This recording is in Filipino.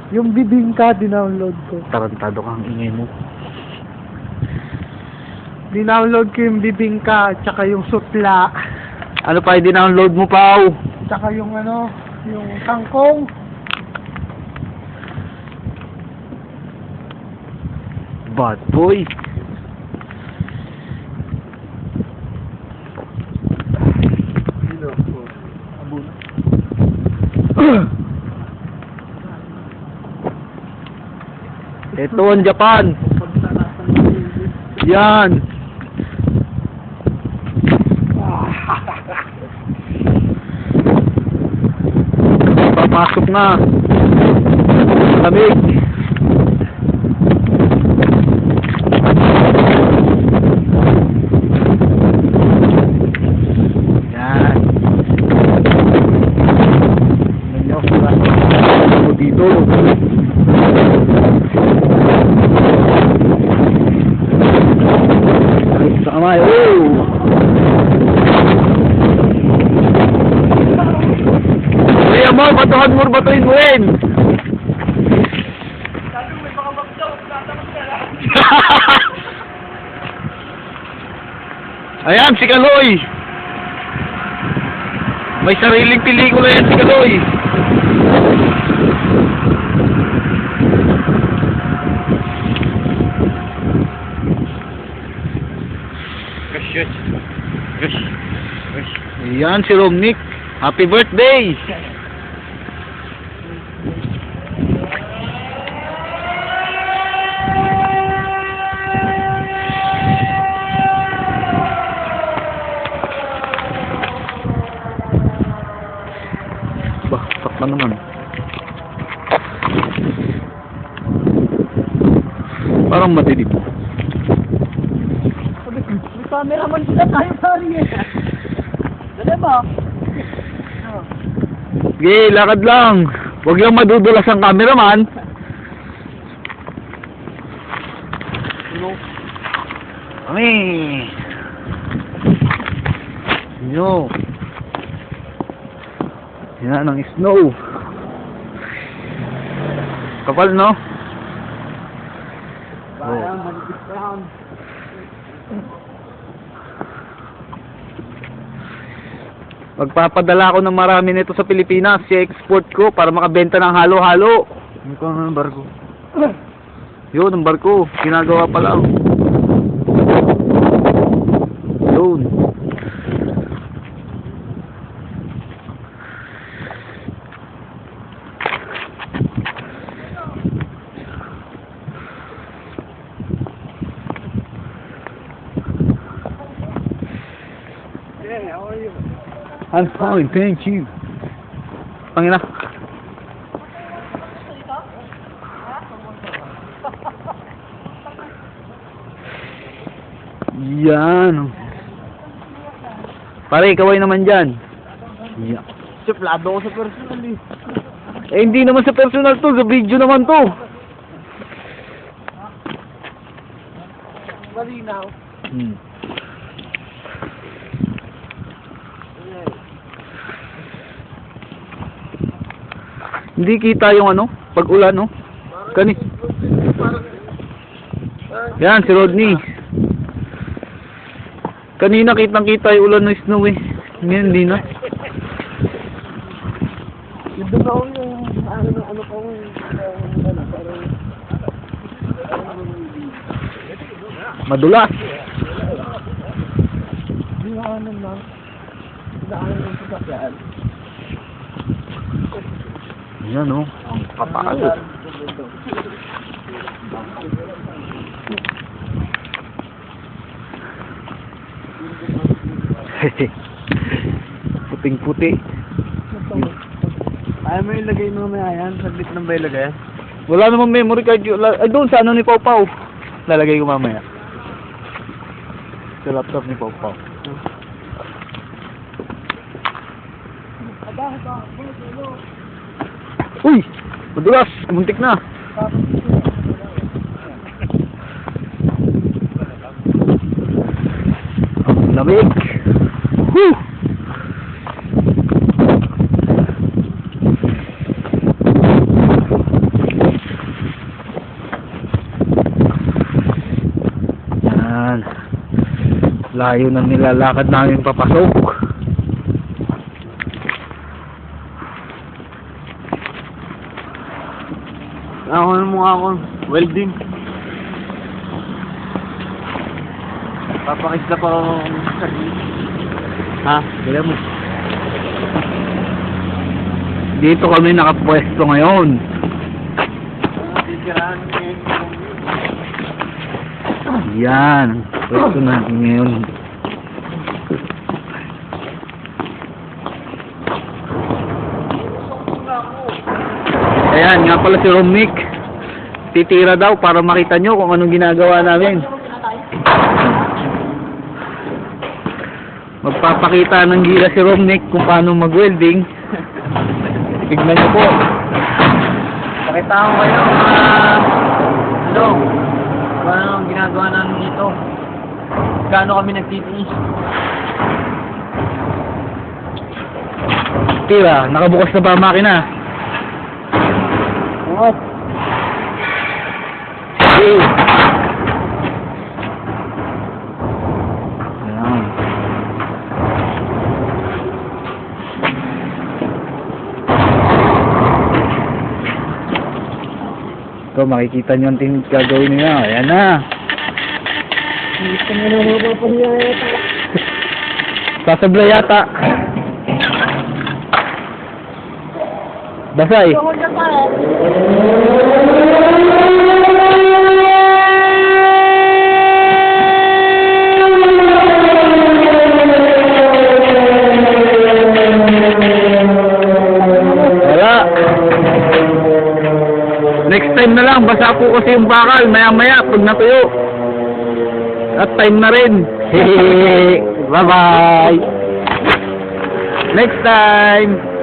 Yung bibingka, dinownload ko. Tarantado kang ingay mo. Dinownload ko yung bibingka, tsaka yung sutla, Ano pa i-download mo, Pao? tsaka yung ano, yung kangkong. Bad boy. Ito ang Japan. Yan. Papasok na. Lamig. Yan. Nandiyan ko dito. Sa kamay. Oh! Kuya mo, batuhan mo, batuhin mo rin. Ayan, si Kaloy. May sariling pelikula yan si Kaloy. Ayan si Romnick. Happy birthday! Bah, sakta naman. Parang matidip. May cameraman sila tayo pari eh. Dali ba? Sige, lakad lang. Huwag lang madudulas ang cameraman. Kami. Yo. Yan ang snow. Kapal, no? Parang manipis brown. Magpapadala ako ng marami nito sa Pilipinas. I-export ko para makabenta ng halo-halo. Ano ko ang barko? Yun, ang barko. Ginagawa pa lang. Yun. Yeah, how are you? I'm fine, thank you. Pangina. Yan. Pare, kaway naman dyan. Yan. Suplado ko sa personal eh. Eh, hindi naman sa personal to, sa video naman to. Malinaw. Hindi kita yung ano, pag-ulan, no? Kani. Yan, si Rodney. Kanina kitang-kita yung ulan ng snow eh. Ngayon, hindi na. Yung daw yung ano kong parang Madulas. dinaanan lang. Dinaanan lang sa sakyan. Yan, no? Ang kapal. Puting-puti. Ayaw mo ilagay mamaya yan? Saglit lang ba ilagay? Wala namang memory card yun. Ay, doon sa ano ni Pau Pau. Lalagay ko mamaya. Sa laptop ni Pau Pau. Uy! Madulas! Muntik na! Ang lamig! Whew! Layo na nilalakad namin papasok. Ako mo ako, welding. Papakita pa ako sa ha? Bila mo. Dito kami nakapwesto ngayon. Yan, pwesto natin ngayon. Ayan, nga pala si Romnick. Titira daw para makita nyo kung anong ginagawa namin. Magpapakita ng gila si Romnick kung paano mag-welding. Tignan nyo po. Pakita ko kayo kung ano ang ginagawa namin dito. Gaano kami nagtitiis. Tira, nakabukas na ba ang makina? What? Hey. Ayan. Ito, makikita nyo ang gagawin niya. Ayan na. Gusto mo na mapapahiya yata. Sasabla yata. Basay. Ako na pa Wala. Next time na lang, basa po kasi yung bakal, maya-maya, pag natuyo. At time na rin. Bye-bye. Next time.